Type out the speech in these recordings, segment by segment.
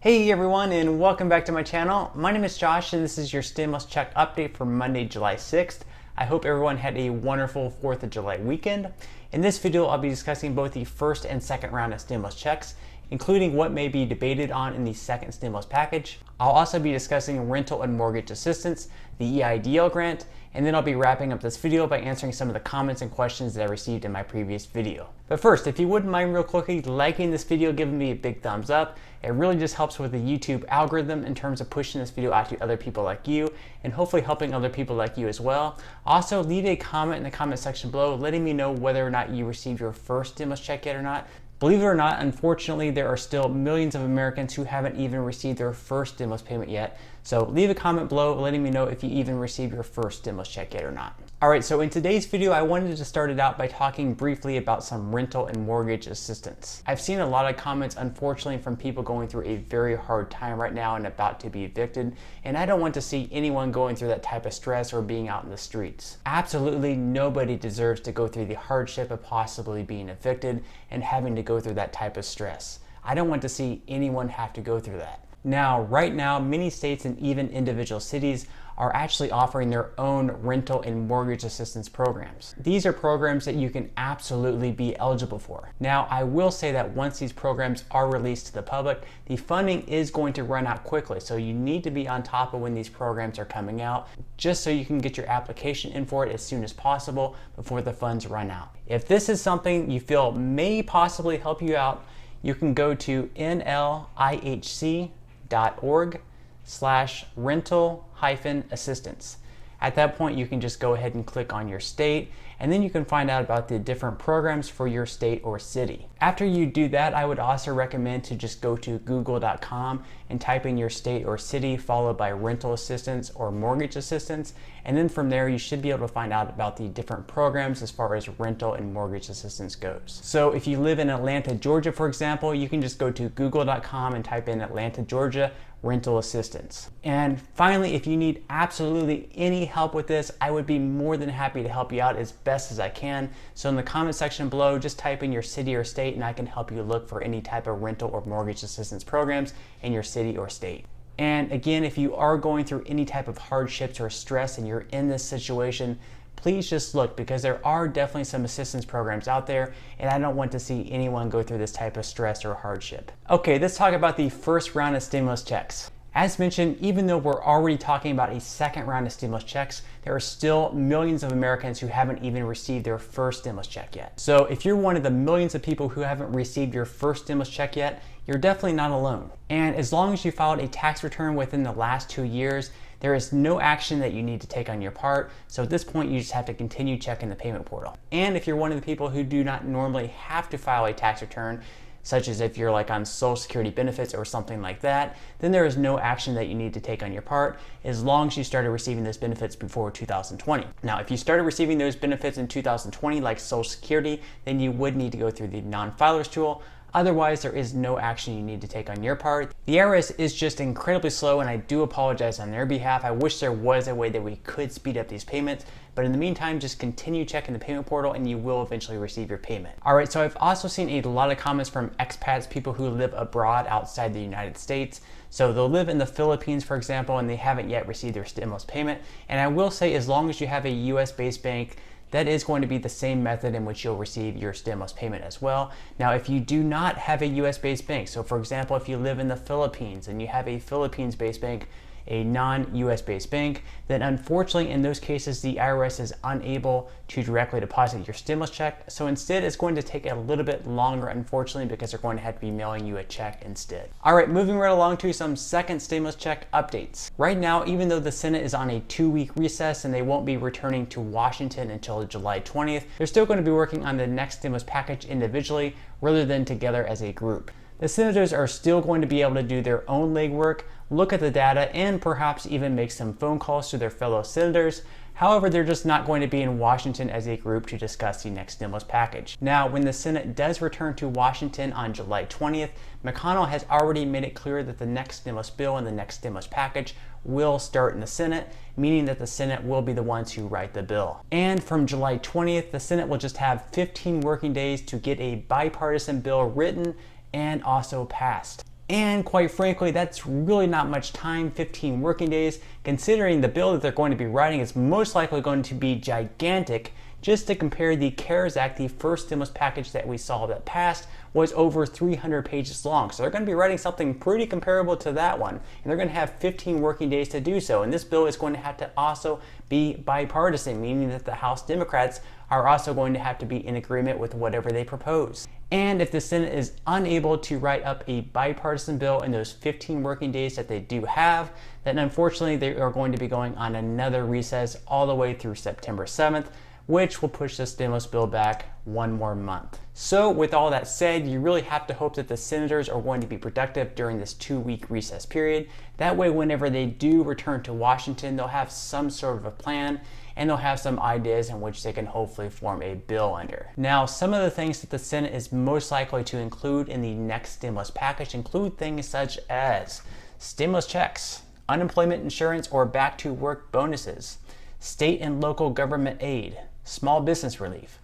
Hey everyone, and welcome back to my channel. My name is Josh and this is your stimulus check update for Monday, July 6th. I hope everyone had a wonderful 4th of July weekend. In this video, I'll be discussing both the first and second round of stimulus checks, including what may be debated on in the second stimulus package. I'll also be discussing rental and mortgage assistance, the EIDL grant, and then I'll be wrapping up this video by answering some of the comments and questions that I received in my previous video. But first, if you wouldn't mind real quickly liking this video, giving me a big thumbs up. It really just helps with the YouTube algorithm in terms of pushing this video out to other people like you and hopefully helping other people like you as well. Also, leave a comment in the comment section below letting me know whether or not you received your first stimulus check yet or not. Believe it or not, unfortunately, there are still millions of Americans who haven't even received their first stimulus payment yet. So leave a comment below letting me know if you even received your first stimulus check yet or not. All right, so in today's video, I wanted to start it out by talking briefly about some rental and mortgage assistance. I've seen a lot of comments, unfortunately, from people going through a very hard time right now and about to be evicted, and I don't want to see anyone going through that type of stress or being out in the streets. Absolutely nobody deserves to go through the hardship of possibly being evicted and having to go through that type of stress. I don't want to see anyone have to go through that. Now, right now, many states and even individual cities are actually offering their own rental and mortgage assistance programs. These are programs that you can absolutely be eligible for. Now, I will say that once these programs are released to the public, the funding is going to run out quickly. So you need to be on top of when these programs are coming out, just so you can get your application in for it as soon as possible before the funds run out. If this is something you feel may possibly help you out, you can go to nlihc.org/rental-assistance. At that point, you can just go ahead and click on your state, and then you can find out about the different programs for your state or city. After you do that, I would also recommend to just go to google.com and type in your state or city followed by rental assistance or mortgage assistance, and then from there you should be able to find out about the different programs as far as rental and mortgage assistance goes. So if you live in Atlanta, Georgia, for example, you can just go to google.com and type in Atlanta, Georgia, rental assistance. And finally, if you need absolutely any help with this, I would be more than happy to help you out as best as I can. So in the comment section below, just type in your city or state and I can help you look for any type of rental or mortgage assistance programs in your city or state. And again, if you are going through any type of hardships or stress and you're in this situation, please just look, because there are definitely some assistance programs out there and I don't want to see anyone go through this type of stress or hardship. Okay, let's talk about the first round of stimulus checks. As mentioned, even though we're already talking about a second round of stimulus checks, there are still millions of Americans who haven't even received their first stimulus check yet. So if you're one of the millions of people who haven't received your first stimulus check yet, you're definitely not alone. And as long as you filed a tax return within the last 2 years, there is no action that you need to take on your part. So at this point, you just have to continue checking the payment portal. And if you're one of the people who do not normally have to file a tax return, such as if you're like on Social Security benefits or something like that, then there is no action that you need to take on your part as long as you started receiving those benefits before 2020. Now, if you started receiving those benefits in 2020, like Social Security, then you would need to go through the non-filers tool. Otherwise, there is no action you need to take on your part. The IRS is just incredibly slow, and I do apologize on their behalf. I wish there was a way that we could speed up these payments, but in the meantime, just continue checking the payment portal and you will eventually receive your payment. All right, so I've also seen a lot of comments from expats, people who live abroad outside the United States. So they'll live in the Philippines, for example, and they haven't yet received their stimulus payment. And I will say, as long as you have a US-based bank, that is going to be the same method in which you'll receive your stimulus payment as well. Now, if you do not have a US-based bank, so for example, if you live in the Philippines and you have a Philippines-based bank, a non-US based bank, then unfortunately in those cases the IRS is unable to directly deposit your stimulus check. So instead it's going to take a little bit longer, unfortunately, because they're going to have to be mailing you a check instead. All right, moving right along to some second stimulus check updates. Right now, even though the Senate is on a 2-week recess and they won't be returning to Washington until July 20th, they're still going to be working on the next stimulus package individually rather than together as a group. The senators are still going to be able to do their own legwork, look at the data, and perhaps even make some phone calls to their fellow senators. However, they're just not going to be in Washington as a group to discuss the next stimulus package. Now, when the Senate does return to Washington on July 20th, McConnell has already made it clear that the next stimulus bill and the next stimulus package will start in the Senate, meaning that the Senate will be the ones who write the bill. And from July 20th, the Senate will just have 15 working days to get a bipartisan bill written and also passed. And quite frankly, that's really not much time, 15 working days, considering the bill that they're going to be writing is most likely going to be gigantic. Just to compare, the CARES Act, the first stimulus package that we saw that passed, was over 300 pages long. So they're going to be writing something pretty comparable to that one. And they're going to have 15 working days to do so. And this bill is going to have to also be bipartisan, meaning that the House Democrats are also going to have to be in agreement with whatever they propose. And if the Senate is unable to write up a bipartisan bill in those 15 working days that they do have, then unfortunately they are going to be going on another recess all the way through September 7th, which will push the stimulus bill back one more month. So with all that said, you really have to hope that the senators are going to be productive during this 2-week recess period. That way, whenever they do return to Washington, they'll have some sort of a plan and they'll have some ideas in which they can hopefully form a bill under. Now, some of the things that the Senate is most likely to include in the next stimulus package include things such as stimulus checks, unemployment insurance or back to work bonuses, state and local government aid, small business relief,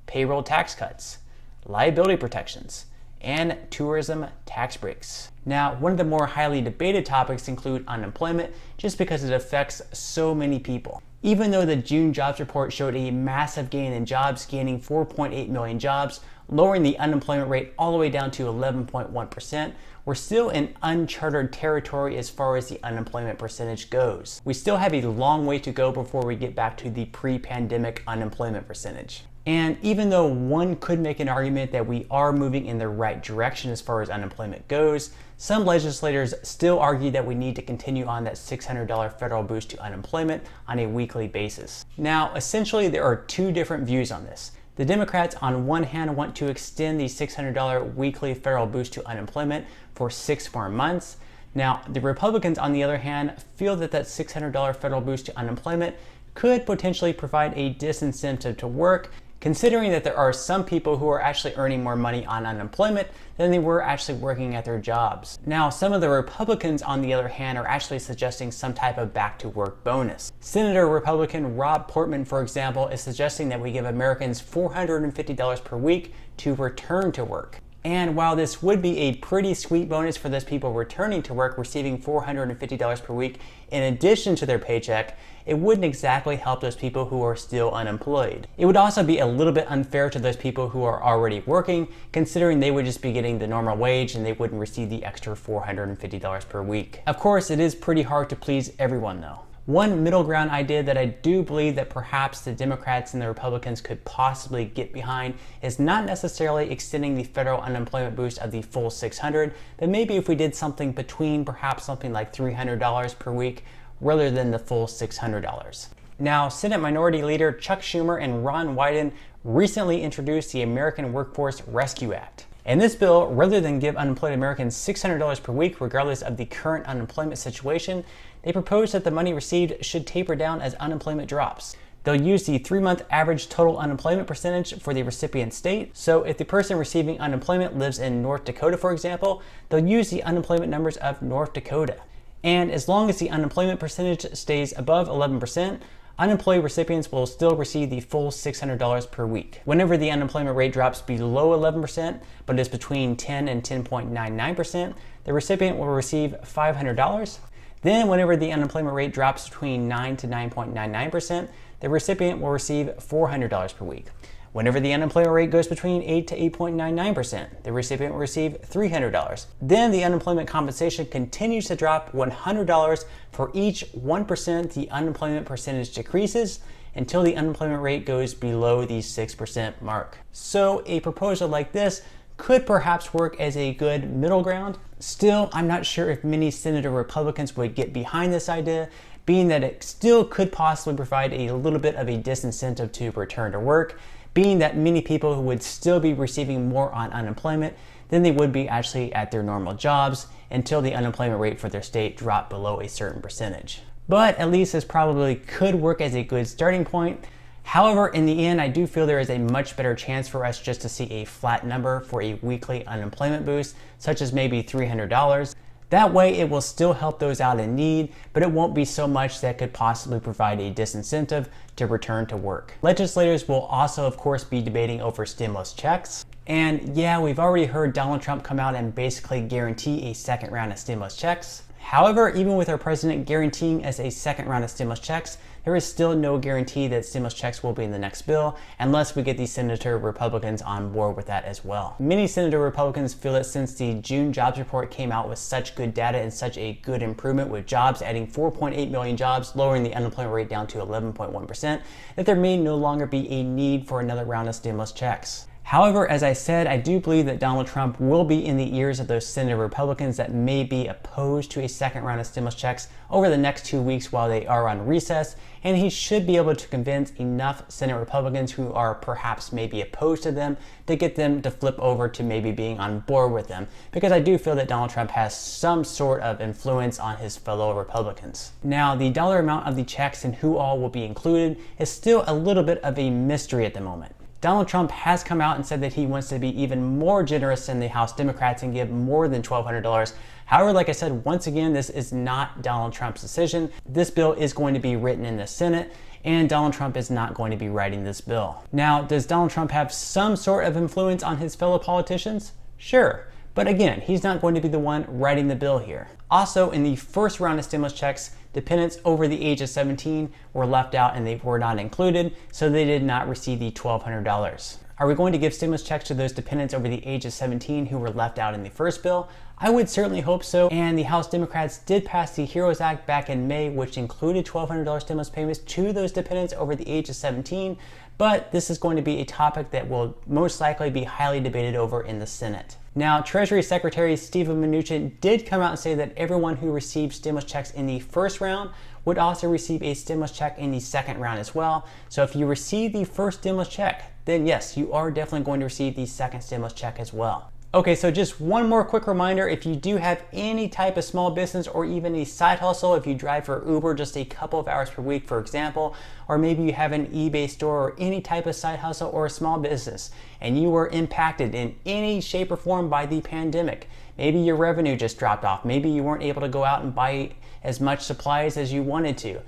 payroll tax cuts, liability protections, and tourism tax breaks. Now, one of the more highly debated topics include unemployment, just because it affects so many people. Even though the June jobs report showed a massive gain in jobs, gaining 4.8 million jobs, lowering the unemployment rate all the way down to 11.1%, we're still in uncharted territory as far as the unemployment percentage goes. We still have a long way to go before we get back to the pre-pandemic unemployment percentage. And even though one could make an argument that we are moving in the right direction as far as unemployment goes, some legislators still argue that we need to continue on that $600 federal boost to unemployment on a weekly basis. Now, essentially, there are two different views on this. The Democrats, on one hand, want to extend the $600 weekly federal boost to unemployment for 6 more months. Now, the Republicans, on the other hand, feel that that $600 federal boost to unemployment could potentially provide a disincentive to work, considering that there are some people who are actually earning more money on unemployment than they were actually working at their jobs. Now, some of the Republicans, on the other hand, are actually suggesting some type of back to work bonus. Senator Republican Rob Portman, for example, is suggesting that we give Americans $450 per week to return to work. And while this would be a pretty sweet bonus for those people returning to work, receiving $450 per week in addition to their paycheck, it wouldn't exactly help those people who are still unemployed. It would also be a little bit unfair to those people who are already working, considering they would just be getting the normal wage and they wouldn't receive the extra $450 per week. Of course, it is pretty hard to please everyone though. One middle ground idea that I do believe that perhaps the Democrats and the Republicans could possibly get behind is not necessarily extending the federal unemployment boost of the full $600, but maybe if we did something between perhaps something like $300 per week rather than the full $600. Now, Senate Minority Leader Chuck Schumer and Ron Wyden recently introduced the American Workforce Rescue Act. In this bill, rather than give unemployed Americans $600 per week regardless of the current unemployment situation, they propose that the money received should taper down as unemployment drops. They'll use the 3-month average total unemployment percentage for the recipient state. So if the person receiving unemployment lives in North Dakota, for example, they'll use the unemployment numbers of North Dakota. And as long as the unemployment percentage stays above 11%, unemployed recipients will still receive the full $600 per week. Whenever the unemployment rate drops below 11%, but is between 10 and 10.99%, the recipient will receive $500. Then whenever the unemployment rate drops between 9 to 9.99%, the recipient will receive $400 per week. Whenever the unemployment rate goes between 8 to 8.99%, the recipient will receive $300. Then the unemployment compensation continues to drop $100 for each 1% the unemployment percentage decreases until the unemployment rate goes below the 6% mark. So a proposal like this could perhaps work as a good middle ground. Still, I'm not sure if many Senator Republicans would get behind this idea, being that it still could possibly provide a little bit of a disincentive to return to work, being that many people who would still be receiving more on unemployment than they would be actually at their normal jobs until the unemployment rate for their state dropped below a certain percentage. But at least this probably could work as a good starting point. However, in the end, I do feel there is a much better chance for us just to see a flat number for a weekly unemployment boost, such as maybe $300. That way, it will still help those out in need, but it won't be so much that could possibly provide a disincentive to return to work. Legislators will also, of course, be debating over stimulus checks. And yeah, we've already heard Donald Trump come out and basically guarantee a second round of stimulus checks. However, even with our president guaranteeing us a second round of stimulus checks, there is still no guarantee that stimulus checks will be in the next bill unless we get these Senator Republicans on board with that as well. Many Senator Republicans feel that since the June jobs report came out with such good data and such a good improvement with jobs adding 4.8 million jobs, lowering the unemployment rate down to 11.1%, that there may no longer be a need for another round of stimulus checks. However, as I said, I do believe that Donald Trump will be in the ears of those Senate Republicans that may be opposed to a second round of stimulus checks over the next 2 weeks while they are on recess, and he should be able to convince enough Senate Republicans who are perhaps maybe opposed to them to get them to flip over to maybe being on board with them, because I do feel that Donald Trump has some sort of influence on his fellow Republicans. Now, the dollar amount of the checks and who all will be included is still a little bit of a mystery at the moment. Donald Trump has come out and said that he wants to be even more generous than the House Democrats and give more than $1,200. However, like I said, once again, this is not Donald Trump's decision. This bill is going to be written in the Senate, and Donald Trump is not going to be writing this bill. Now, does Donald Trump have some sort of influence on his fellow politicians? Sure. But again, he's not going to be the one writing the bill here. Also, in the first round of stimulus checks, dependents over the age of 17 were left out and they were not included, so they did not receive the $1,200. Are we going to give stimulus checks to those dependents over the age of 17 who were left out in the first bill? I would certainly hope so, and the House Democrats did pass the HEROES Act back in May, which included $1,200 stimulus payments to those dependents over the age of 17, but this is going to be a topic that will most likely be highly debated over in the Senate. Now, Treasury Secretary Steven Mnuchin did come out and say that everyone who received stimulus checks in the first round would also receive a stimulus check in the second round as well. So if you receive the first stimulus check, then yes, you are definitely going to receive the second stimulus check as well. Okay, so just one more quick reminder, if you do have any type of small business or even a side hustle, if you drive for Uber just a couple of hours per week, for example, or maybe you have an eBay store or any type of side hustle or a small business, and you were impacted in any shape or form by the pandemic, maybe your revenue just dropped off, maybe you weren't able to go out and buy as much supplies as you wanted to,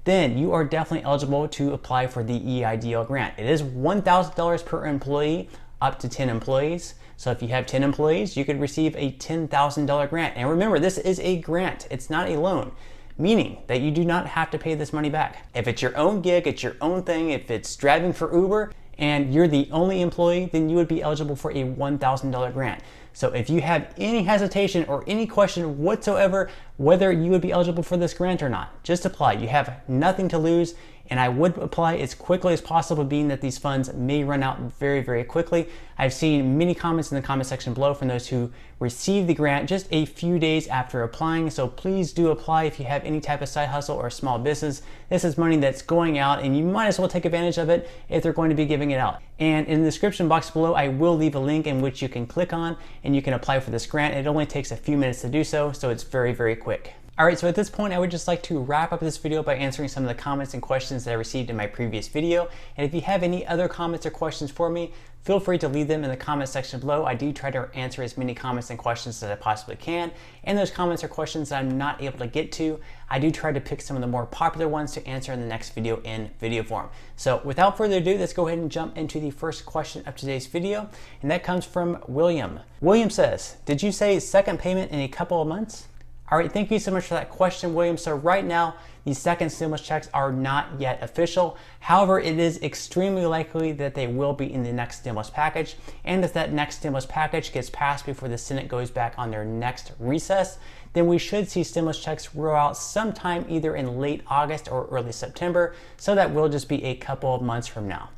then you are definitely eligible to apply for the EIDL grant. It is $1,000 per employee, up to 10 employees. So if you have 10 employees, you could receive a $10,000 grant. And remember, this is a grant, it's not a loan, meaning that you do not have to pay this money back. If it's your own gig, it's your own thing, if it's driving for Uber and you're the only employee, then you would be eligible for a $1,000 grant. So if you have any hesitation or any question whatsoever whether you would be eligible for this grant or not, just apply. You have nothing to lose, and I would apply as quickly as possible, being that these funds may run out very, very quickly. I've seen many comments in the comment section below from those who received the grant just a few days after applying, so please do apply if you have any type of side hustle or small business. This is money that's going out, and you might as well take advantage of it if they're going to be giving it out. And in the description box below, I will leave a link in which you can click on and you can apply for this grant. It only takes a few minutes to do so, so it's very, very quick. All right, so at this point, I would just like to wrap up this video by answering some of the comments and questions that I received in my previous video. And if you have any other comments or questions for me, feel free to leave them in the comment section below. I do try to answer as many comments and questions as I possibly can. And those comments or questions that I'm not able to get to, I do try to pick some of the more popular ones to answer in the next video in video form. So without further ado, let's go ahead and jump into the first question of today's video. And that comes from William. William says, did you say second payment in a couple of months? All right, thank you so much for that question, William. So right now, the second stimulus checks are not yet official. However, it is extremely likely that they will be in the next stimulus package. And if that next stimulus package gets passed before the Senate goes back on their next recess, then we should see stimulus checks roll out sometime either in late August or early September. So that will just be a couple of months from now.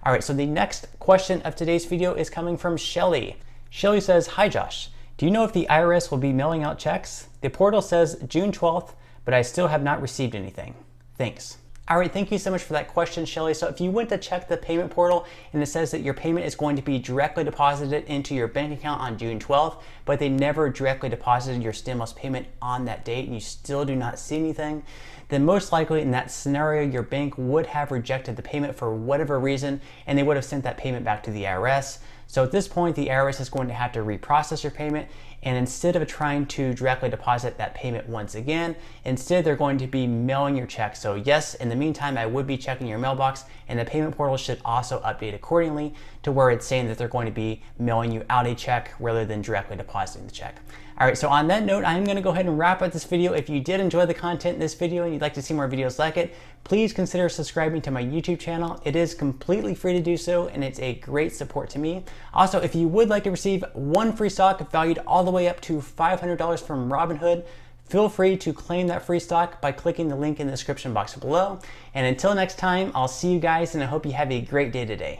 All right, so the next question of today's video is coming from Shelly. Shelly says, hi Josh. Do you know if the IRS will be mailing out checks? The portal says June 12th, but I still have not received anything. Thanks. All right, thank you so much for that question, Shelly. So if you went to check the payment portal and it says that your payment is going to be directly deposited into your bank account on June 12th, but they never directly deposited your stimulus payment on that date and you still do not see anything, then most likely in that scenario, your bank would have rejected the payment for whatever reason, and they would have sent that payment back to the IRS. So at this point, the IRS is going to have to reprocess your payment, And instead of trying to directly deposit that payment once again, instead they're going to be mailing your check. So yes, in the meantime, I would be checking your mailbox, and the payment portal should also update accordingly to where it's saying that they're going to be mailing you out a check rather than directly depositing the check. All right, so on that note, I'm gonna go ahead and wrap up this video. If you did enjoy the content in this video and you'd like to see more videos like it, please consider subscribing to my YouTube channel. It is completely free to do so, and it's a great support to me. Also, if you would like to receive one free stock valued all the way up to $500 from Robinhood, feel free to claim that free stock by clicking the link in the description box below. And until next time, I'll see you guys, and I hope you have a great day today.